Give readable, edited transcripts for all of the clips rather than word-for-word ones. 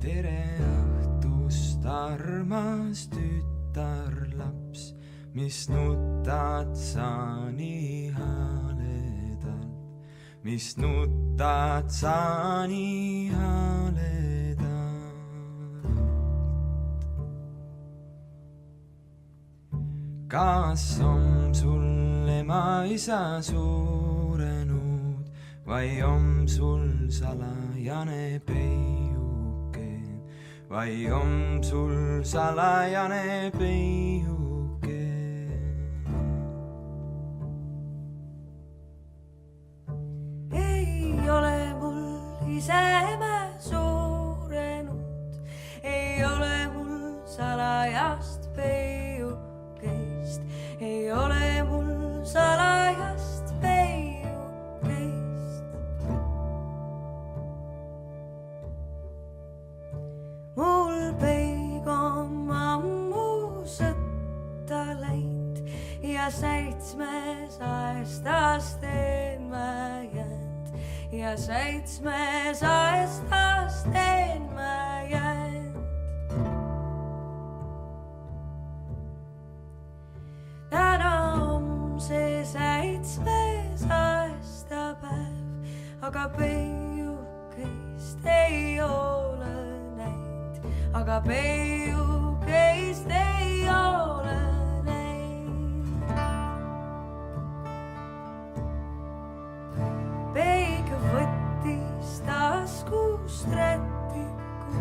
tere õhtust, armas tütarlaps, mis nutad sa nii haledalt, mis nutad sa nii haledalt. Kas on sul ema-isa suurenud vai on sul salajane peiuke, vai on sul salajane peiuke? Ei ole mul iseme suurenud, ei ole mul salajast peiukeist, ei ole mul salajast peiukeist. Mul peig on ammu sõtta läinud ja 700 aasten ma jäänud ja 700 aasten ma jäänud. Täna on see 700 aastapäev, aga peiukeist ei ole näinud, aga peiukeist ei ole näinud. Peig võttis taskust rätiku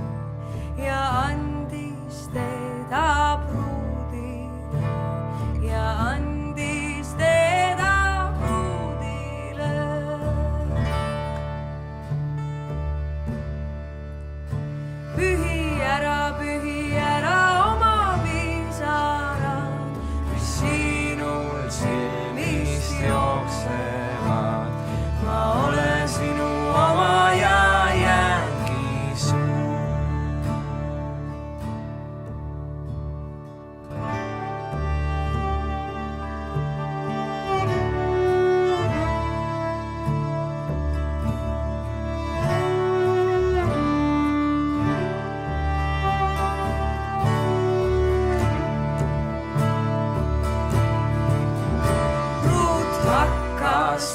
ja andis teda pruudile ja andis teda pruudile. Pühi ära oma pisarad, mis sinul silmist jooksevad. Ma olen sinu oma ja jäängi sun.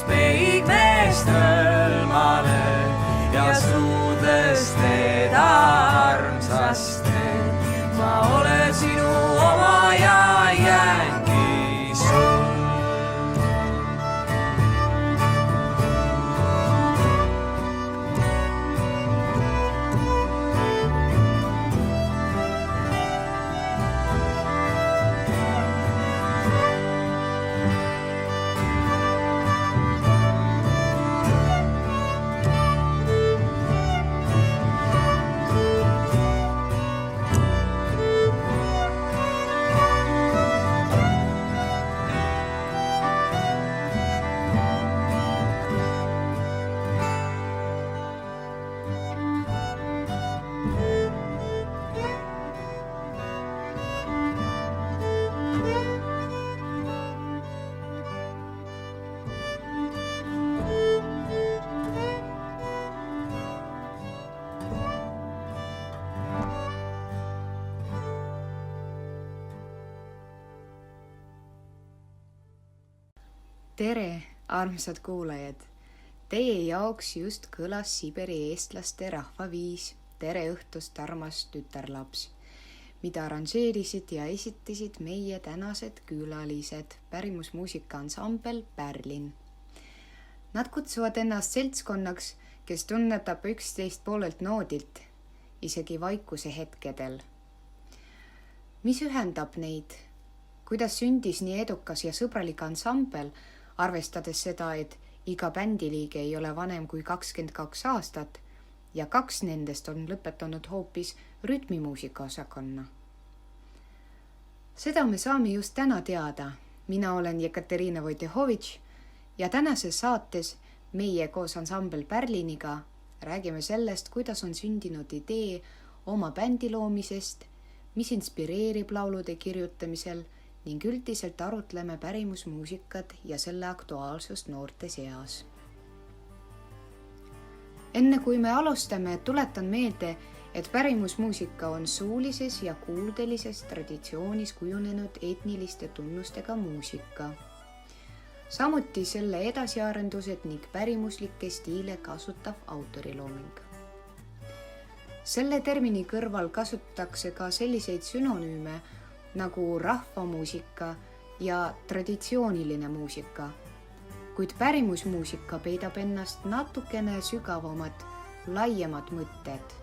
Peigmeest hõlmale ja suudles teda armsasti. Ma olen sinu oma ja jäängi sun. Tere, armsad kuulajad! Teie jaoks just kõlas Siberi eestlaste rahvaviis Tere õhtust, armas tütarlaps, mida arranžeerisid ja esitasid meie tänased külalised, pärimusmuusika ansambel Berlin. Nad kutsuvad ennast seltskonnaks, kes tunnetab üksteist poolelt noodilt, isegi vaikuse hetkedel. Mis ühendab neid? Kuidas sündis nii edukas ja sõbralik ansambel, arvestades seda, et iga bändiliige ei ole vanem kui 22 aastat ja 2 nendest on lõpetanud hoopis rütmimuusika osakonna. Seda me saame just täna teada. Mina olen Jekaterina Vojtehovitš ja tänases saates meie koos ansambel Berliniga räägime sellest, kuidas on sündinud idee oma bändi loomisest, mis inspireerib laulude kirjutamisel ning üldiselt arutleme pärimusmuusikat ja selle aktuaalsust noorte seas. Enne kui me alustame, tuletan meelde, et pärimusmuusika on suulises ja kuuldelises traditsioonis kujunenud etniliste tunnustega muusika. Samuti selle edasiarendused ning pärimuslikke stiile kasutav autorilooming. Selle termini kõrval kasutatakse ka selliseid sünonüüme nagu rahvamuusika ja traditsiooniline muusika, kuid pärimusmuusika peidab ennast natukene sügavamat, laiemat mõtted,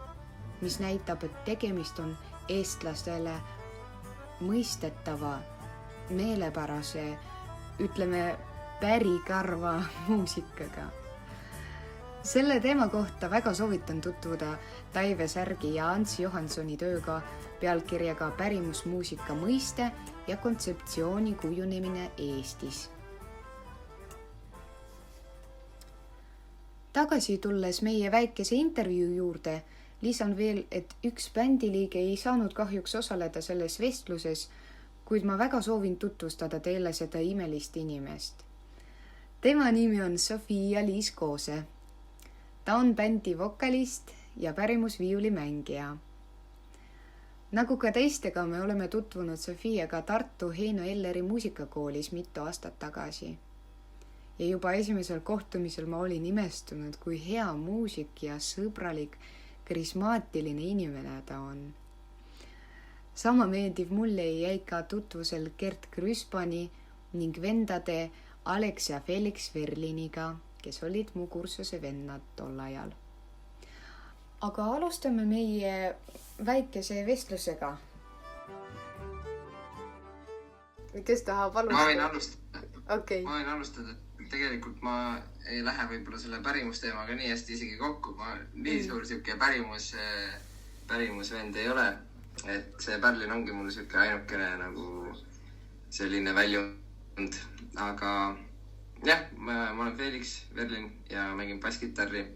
mis näitab, et tegemist on eestlastele mõistetava, meelepärase, ütleme pärikarva muusikaga. Selle teema kohta väga soovitan tutvuda Taive Särgi ja Ants Johansoni tööga pealkirjaga Pärimusmuusika mõiste ja kontseptsiooni kujunemine Eestis. Tagasi tulles meie väikese intervjuu juurde, lisan veel, et üks bändiliige ei saanud kahjuks osaleda selles vestluses, kuid ma väga soovin tutvustada teile seda imelist inimest. Tema nimi on Sofia-Liis Koose. Ta on bändi vokalist ja pärimusviiulimängija. Nagu ka teistega me oleme tutvunud Sofiaga Tartu Heino Elleri muusikakoolis mitu aastat tagasi. Ja juba esimesel kohtumisel ma olin imestunud, kui hea muusik ja sõbralik, karismaatiline inimene ta on. Sama meeldiv mulle jäi ka tutvusel Gert Krüspani ning vendade Alex ja Felix Verliniga, kes olid mu kursuse vennad tol ajal. Aga alustame meie väikese vestlusega. Kes tahab alustada? Ma võin alustada. Okay. Ma võin alustada. Tegelikult ma ei lähe võib-olla selle pärimusteemaga nii hästi isegi kokku. Ma nii suur siuke pärimusvend ei ole. Et see Berlin ongi mul siuke ainukene nagu selline väljund. Aga jah, ma olen Felix Verlin ja mängin basskitarri.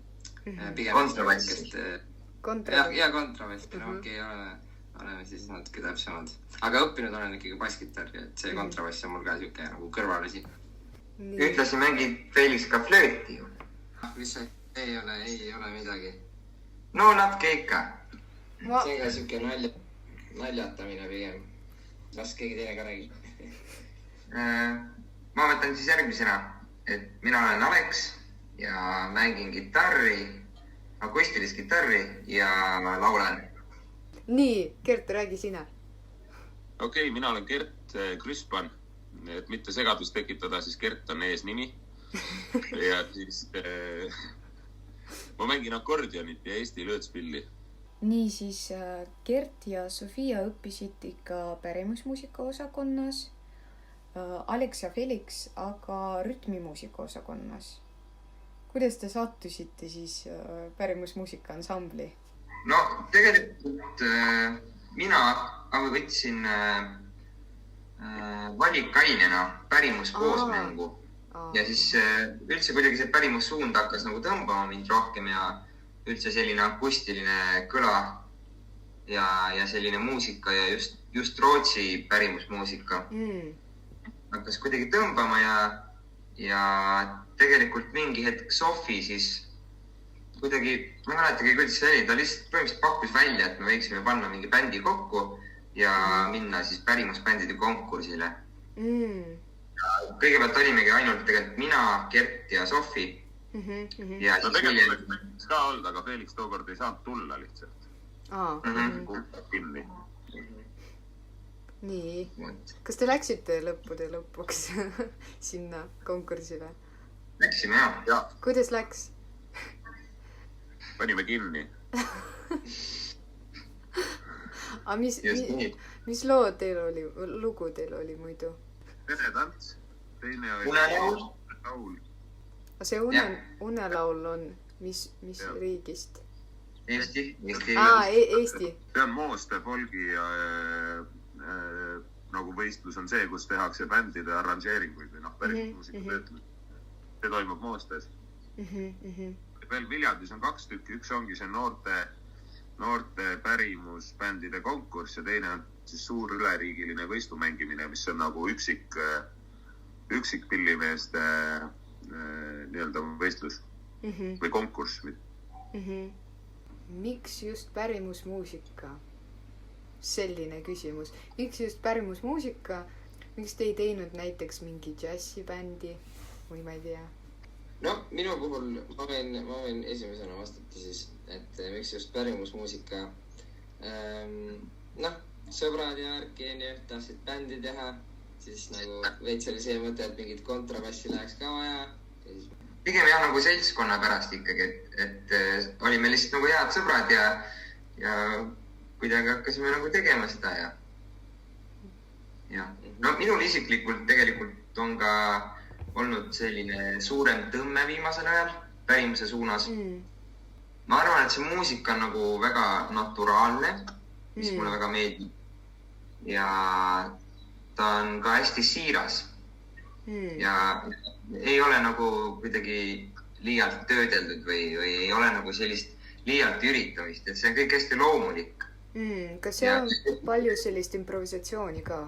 Kontrabass. Ja kontrabass. Okei, oleme siis natuke täpsemad. Aga õppinud olen ikkagi basskitarri, et see kontrabass on mul ka siuke nagu kõrvalasi. Ütlesi mängid Felix ka flööti ju. Mis see? Ei ole midagi. No natuke ikka. See ka siuke naljatamine pigem. Las keegi teine ka räägib. Ma võtan siis järgmisena, et mina olen Alex ja mängin gitarri, akustilist gitarri ja laulen. Nii, Gert, räägi sina. Okei, mina olen Gert Krüspan. Et mitte segadust tekitada, siis Gert on eesnimi. Ja siis ma mängin akordionit ja Eesti löötspilli. Nii siis Gert ja Sofia õppisid ikka pärimusmuusika osakonnas, Alex ja Felix aga rütmimuusika osakonnas. Kuidas te sattusite siis pärimusmuusika ansambli? No tegelikult mina võtsin valikainena pärimuskoosmängu ja siis üldse kuidagi see pärimussuund hakkas nagu tõmbama mind rohkem ja üldse selline akustiline kõla ja selline muusika ja just Rootsi pärimusmuusika hakkas kuidagi tõmbama ja tegelikult mingi hetk Sofi siis kuidagi, ma mäletagi, kuidas see oli, ta lihtsalt põhimõtteliselt pakkus välja, et me võiksime panna mingi bändi kokku ja minna siis pärimusbändide konkursile. Kõigepealt olimegi ainult tegelikult mina, Gert ja Sofi. Ja no tegelikult võiks ka olnud, aga Felix tookord ei saanud tulla lihtsalt. Kinni. Nii. Kas te läksite lõpuks sinna konkursile? Läksime, jah. Kuidas läks? Panime kinni. Mis lugu teil oli muidu? Peretants. Teine oli Unelaul. See unelaul on mis riigist? Eesti. Eesti. See on Mooste folgi nagu võistlus on see, kus tehakse bändide arranžeeringuid või pärimusmuusika töötlemist. See toimub Moostes. Veel Viljandis on 2 tükki. Üks ongi see noorte pärimusbändide konkurss ja teine on siis suur üleriigiline võistlumängimine, mis on nagu üksik pillimeeste nii-öelda võistlus või konkurss. miks just pärimusmuusika? Selline küsimus. Miks just pärimusmuusika? Miks te ei teinud näiteks mingi džässibändi või ma ei tea? No, minu puhul ma võin esimesena vastata siis, et miks just pärimusmuusika. Noh, sõbrad ja värki tahtsid bändi teha, siis nagu veits oli see mõte, et mingit kontrabassi läheks ka vaja. Pigem jah nagu seltskonna pärast ikkagi, et olime lihtsalt nagu head sõbrad ja kuidagi hakkasime nagu tegema seda ja no minul isiklikult tegelikult on ka olnud selline suurem tõmme viimasel ajal pärimuse suunas. Ma arvan, et see muusika on nagu väga naturaalne, mis mulle väga meeldib. Ja ta on ka hästi siiras. Ja ei ole nagu kuidagi liialt töödeldud või ei ole nagu sellist liialt üritamist, et see on kõik hästi loomulik. Kas seal on palju sellist improvisatsiooni ka?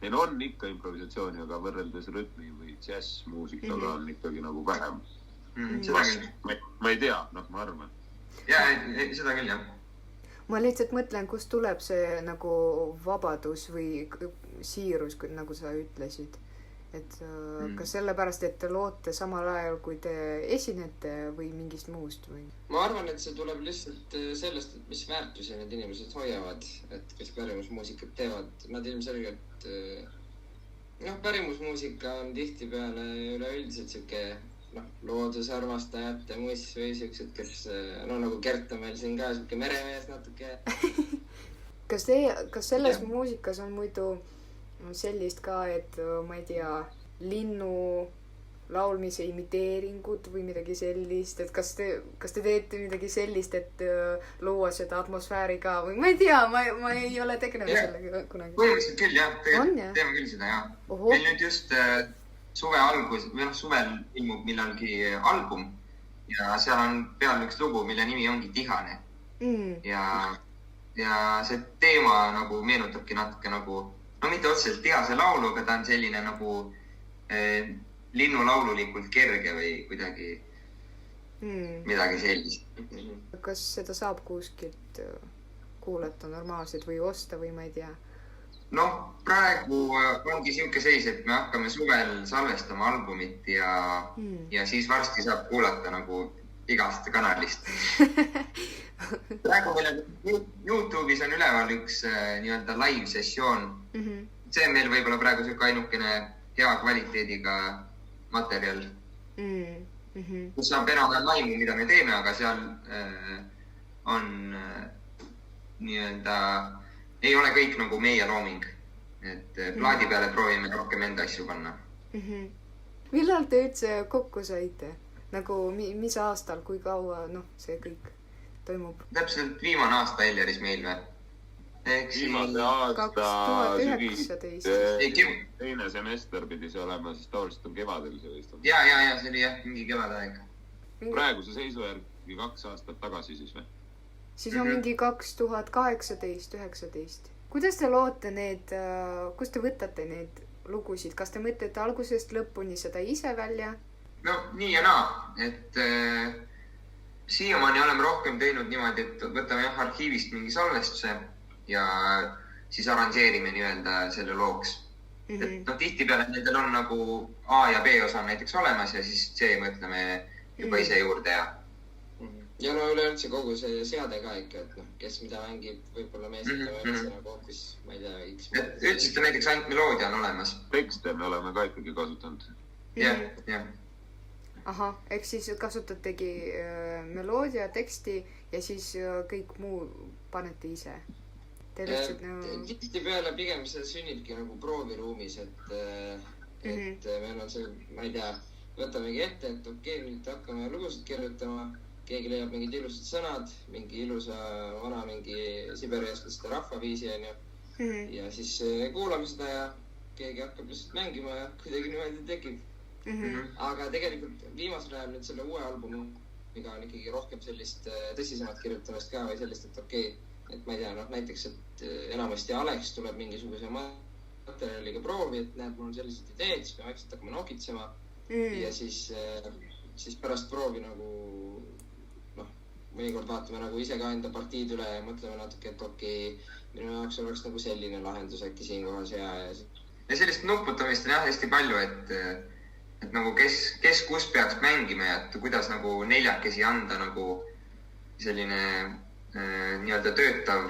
Meil on ikka improvisatsiooni, aga võrreldes rütmi või džässmuusikaga on ikkagi nagu vähem. Seda küll. Ma ei tea, ma arvan. Ja, seda küll, jah. Ma lihtsalt mõtlen, kust tuleb see nagu vabadus või siirus, nagu sa ütlesid. Et kas sellepärast, et te loote samal ajal, kui te esinete või mingist muust või? Ma arvan, et see tuleb lihtsalt sellest, et mis väärtusi need inimesed hoiavad, et kes pärimusmuusikat teevad. Nad ilmselgelt, pärimusmuusika on tihtipeale üleüldiselt siuke loodusarmastajate muss või siuksed, kes nagu Gert on meil siin ka siuke meremees natuke. Kas selles muusikas on muidu sellist ka, et ma ei tea, linnu laulmise imiteeringud või midagi sellist, et kas te teete midagi sellist, et luua seda atmosfääri ka või ma ei tea, ma ei ole tegelenud sellega kunagi. Põhimõtteliselt küll, jah. Tegelikult teeme küll seda, jah. Meil nüüd just suvel ilmub millalgi album ja seal on peal üks lugu, mille nimi ongi Tihane. Ja see teema nagu meenutabki natuke nagu mitte otseselt Tihase laulu, aga ta on selline nagu linnulaululikult kerge või kuidagi midagi sellist. Kas seda saab kuskilt kuulata normaalselt või osta või ma ei tea? Praegu ongi siuke seis, et me hakkame suvel salvestama albumit ja siis varsti saab kuulata nagu igast kanalist. Praegu meil YouTube'is on üleval üks nii-öelda live sessioon. See on meil võib-olla praegu siuke ainukene hea kvaliteediga materjal. Kus saab enam aimu, mida me teeme, aga seal on nii-öelda, ei ole kõik nagu meie looming. Et plaadi peale proovime rohkem enda asju panna. Millal te üldse kokku saite? Nagu mis aastal, kui kaua see kõik toimub? Täpselt viimane aasta Eljaris meil või? Viimase aasta 2019. Teine semester pidi see olema, siis tavaliselt on kevadel see vist. Ja, see oli jah, mingi kevadaeg. Praeguse seisu järgi 2 aastat tagasi siis või? Siis on mingi 2018-19. Kuidas te loote need, kus te võtate need lugusid? Kas te mõtlete algusest lõpuni seda ise välja? Nii ja naa, et siiamaani oleme rohkem teinud niimoodi, et võtame arhiivist mingi salvestuse ja siis arranžeerime nii-öelda selle looks. Tihtipeale nendel on nagu A ja B osa näiteks olemas ja siis C mõtleme juba ise juurde ja üleüldse kogu see seade ka ikka, et kes mida mängib, võib-olla me esitame nagu hoopis, ma ei tea, X. Üldiselt näiteks ainult meloodia on olemas. Tekste me oleme ka ikkagi kasutanud. Jah. Ahah, ehk siis kasutategi meloodia, teksti ja siis kõik muu panete ise. Tihtipeale pigem see sünnibki nagu prooviruumis, et meil on see, ma ei tea, võtamegi ette, et okei, nüüd hakkame lugusid kirjutama, keegi leiab mingid ilusad sõnad, mingi ilusa vana mingi Siberi eestlaste rahvaviisi ja siis kuulame seda ja keegi hakkab lihtsalt mängima ja kuidagi niimoodi tekib. Aga tegelikult viimasel ajal nüüd selle uue albumiga on ikkagi rohkem sellist tõsisemat kirjutamist ka või sellist, et okei, et ma ei tea, näiteks, et enamasti Alex tuleb mingisuguse materjaliga proovi, et näed, mul on sellised ideed, siis me vaikselt hakkame nokitsema ja siis pärast proovi nagu mõnikord vaatame nagu ise ka enda partiid üle ja mõtleme natuke, et okei, minu jaoks oleks nagu selline lahendus äkki siin kohas hea ja sellist nuputamist on jah hästi palju, et nagu kes kus peaks mängima ja et kuidas nagu neljakesi anda nagu selline nii-öelda töötav,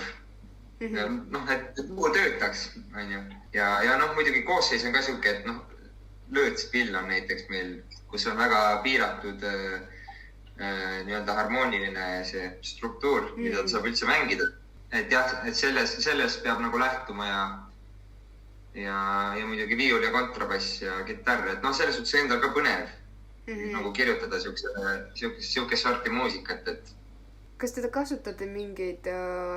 noh, et kuhu töötaks, on ju. Ja noh, muidugi koosseis on ka siuke, et noh, löötspill on näiteks meil, kus on väga piiratud nii-öelda harmooniline see struktuur, mida ta saab üldse mängida. Et jah, et selles peab nagu lähtuma ja muidugi viiul ja kontrabass ja kitarr, et noh, selles suhtes endal ka põnev nagu kirjutada siukest sorti muusikat, et. Kas te kasutate mingeid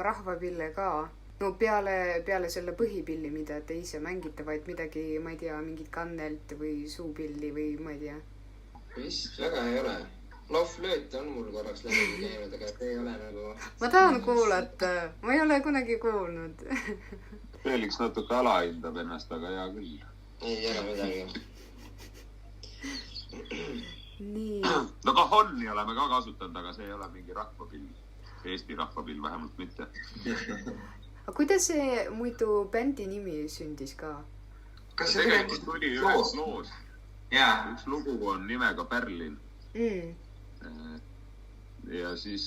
rahvapille ka? No peale selle põhipilli, mida te ise mängite, vaid midagi, ma ei tea, mingit kannelt või suupilli või ma ei tea? Vist väga ei ole. Flööt on mul korraks läbi käinud, aga ei ole nagu... Ma tahan kuulata. Ma ei ole kunagi kuulnud. Felix natuke alahindab ennast, aga hea küll. Ei ole midagi. Nii. No kahonni oleme ka kasutanud, aga see ei ole mingi rahvapill. Eesti rahvapill vähemalt mitte. Aga kuidas see muidu bändi nimi sündis ka? Kas see tegelikult tuli ühes loos. Jaa. Üks lugu on nimega Berlin. Ja siis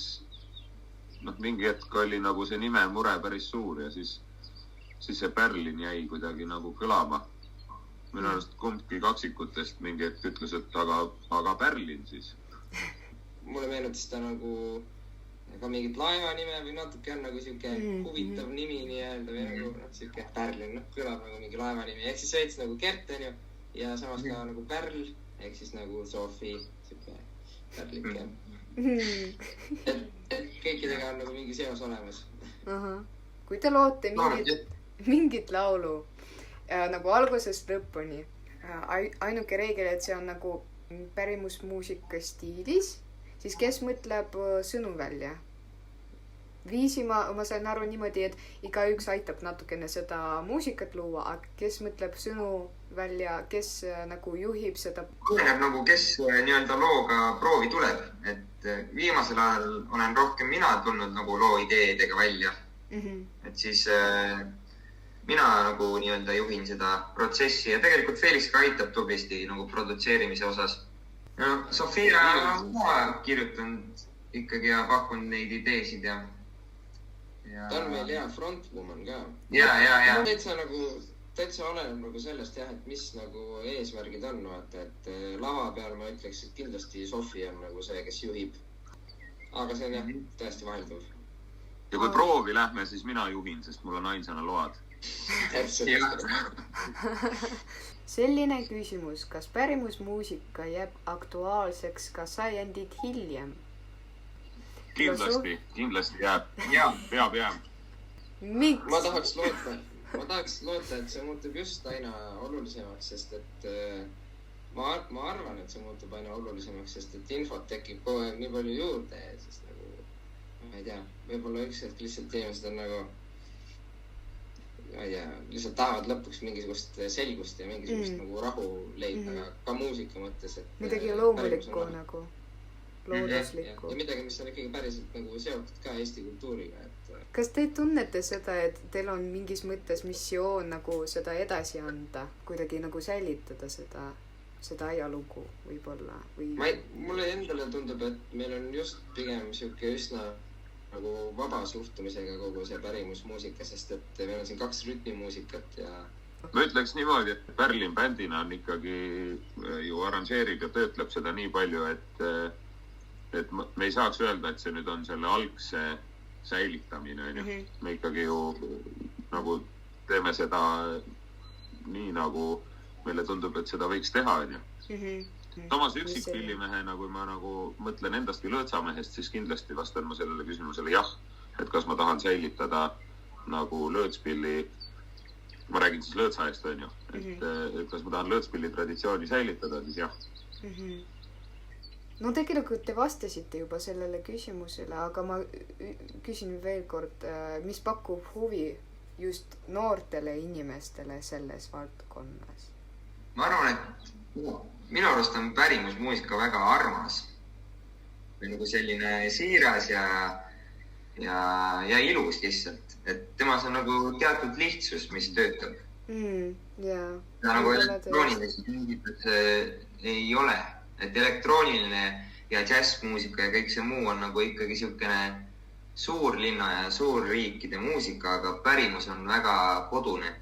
mingi hetk oli nagu see nime mure päris suur ja siis see Berlin jäi kuidagi nagu kõlama. Minu arust kumbki kaksikutest mingi hetk ütles, et aga Berlin siis. Mulle meenutas ta nagu ka mingit laeva nime või natuke on nagu siuke huvitav nimi nii-öelda või nagu siuke Berlin, kõlab nagu mingi laeva nimi. Ehk siis veits nagu Gert on ju ja samas ka nagu Pärl, ehk siis nagu Sofi, siuke Berlinke. Et kõikidega on nagu mingi seos olemas. Kui te loote mingit laulu nagu algusest lõpuni, ainuke reegel, et see on nagu pärimusmuusika stiilis, siis kes mõtleb sõnu välja? Viisi ma sain aru niimoodi, et igaüks aitab natukene seda muusikat luua, aga kes mõtleb sõnu välja, kes nagu juhib seda? Kõneb nagu, kes nii-öelda looga proovi tuleb, et viimasel ajal olen rohkem mina tulnud nagu loo ideedega välja. Et siis mina nagu nii-öelda juhin seda protsessi ja tegelikult Felix ka aitab tublisti nagu produtseerimise osas. Sofia on ka kirjutanud ikkagi ja pakkunud neid ideesid ja... Ta on meil hea frontwoman ka. Ja. Täitsa oleneb nagu sellest jah, et mis nagu eesmärgid on, et lava peal ma ütleks, et kindlasti Sofi on nagu see, kes juhib. Aga see on jah, tõesti vahelduv. Ja kui proovi lähme, siis mina juhin, sest mul on ainsana load. Selline küsimus, kas pärimusmuusika jääb aktuaalseks ka sajandid hiljem? Kindlasti jääb. Peab jääb. Miks? Ma tahaks loota, et see muutub just aina olulisemaks, sest et ma arvan, et see muutub aina olulisemaks, sest et infot tekib kogu aeg nii palju juurde, sest nagu, ma ei tea, võib-olla üks hetk lihtsalt inimesed on nagu, ma ei tea, lihtsalt tahavad lõpuks mingisugust selgust ja mingisugust nagu rahu leida, aga ka muusika mõttes, et... Midagi loomulikku nagu, looduslikku. Ja midagi, mis on ikkagi päriselt nagu seotud ka Eesti kultuuriga, et... Kas te tunnete seda, et teil on mingis mõttes missioon nagu seda edasi anda, kuidagi nagu säilitada seda ajalugu võib-olla? Mulle endale tundub, et meil on just pigem siuke üsna nagu vaba suhtumisega kogu see pärimusmuusika, sest et meil on siin 2 rütmimuusikat ja... Ma ütleks niimoodi, et Berlin bändina on ikkagi ju arranžeerib ja töötleb seda nii palju, et me ei saaks öelda, et see nüüd on selle algse säilitamine, on ju. Me ikkagi ju nagu teeme seda nii nagu meile tundub, et seda võiks teha, on ju. Samas üksikpillimehena, kui ma nagu mõtlen endast või lõõtsamehest, siis kindlasti vastan ma sellele küsimusele jah, et kas ma tahan säilitada nagu lõõtspilli, ma räägin siis lõõtsaest, on ju, et kas ma tahan lõõtspilli traditsiooni säilitada, siis jah. No tegelikult te vastasite juba sellele küsimusele, aga ma küsin veel kord, mis pakub huvi just noortele inimestele selles valdkonnas? Ma arvan, et minu arust on pärimusmuusika väga armas. või nagu selline siiras ja ilus lihtsalt. Et temas on nagu teatud lihtsus, mis töötab. Ja nagu elektrooniliselt mingit ei ole. Et elektrooniline ja džässmuusika ja kõik see muu on nagu ikkagi siukene suurlinna ja suurriikide muusika, aga pärimus on väga kodune.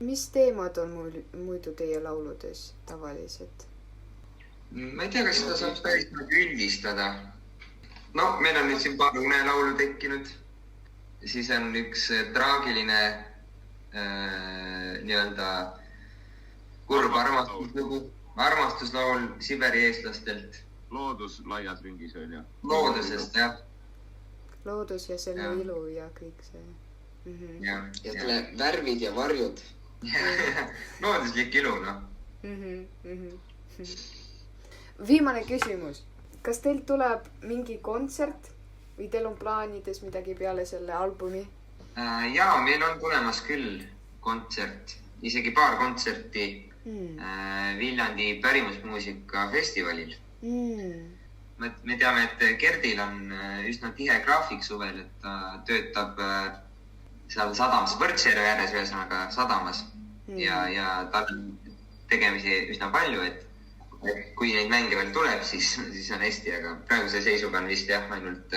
Mis teemad on muidu teie lauludes tavaliselt? Ma ei tea, kas seda saab päris üldistada. No, meil on nüüd siin paar unelaulu tekkinud. Siis on üks traagiline nii-öelda kurb armastuslaul Siberi eestlastelt. Loodus laias ringis on ja. Loodusest, jah. Loodus ja selle ilu ja kõik see. Ja selle värvid ja varjud. Looduslik ilu, noh. Viimane küsimus. Kas teil tuleb mingi kontsert või teil on plaanides midagi peale selle albumi? Jaa, meil on tulemas küll kontsert. Isegi paar kontserti Viljandi pärimusmuusika festivalil. Me teame, et Gerdil on üsna tihe graafik suvel, et ta töötab seal sadamas, Võrtsjärve ääres ühesõnaga sadamas ja tal on tegemisi üsna palju, et kui neid mänge veel tuleb, siis on hästi, aga praeguse seisuga on vist jah, ainult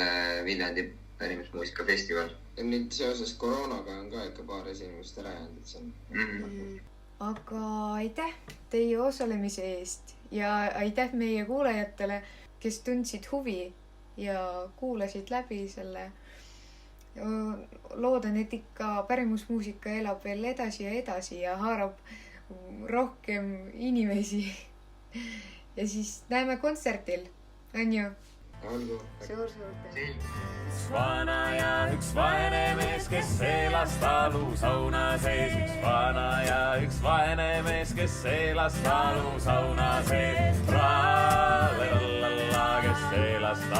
Viljandi pärimusmuusika festival. Ja nüüd seoses koroonaga on ka ikka paar esinemist ära jäänud, et see on. Aga aitäh teie osalemise eest ja aitäh meie kuulajatele, kes tundsid huvi ja kuulasid läbi selle. Loodan, et ikka pärimusmuusika elab veel edasi ja haarab rohkem inimesi. Ja siis näeme kontsertil, on ju? Olgu. Suur tänu. Üks vana ja üks vaene mees, kes elas talusauna sees. Üks vana ja üks vaene mees, kes elas talusauna sees. Tra-la-la-la, kes elas talusauna sees.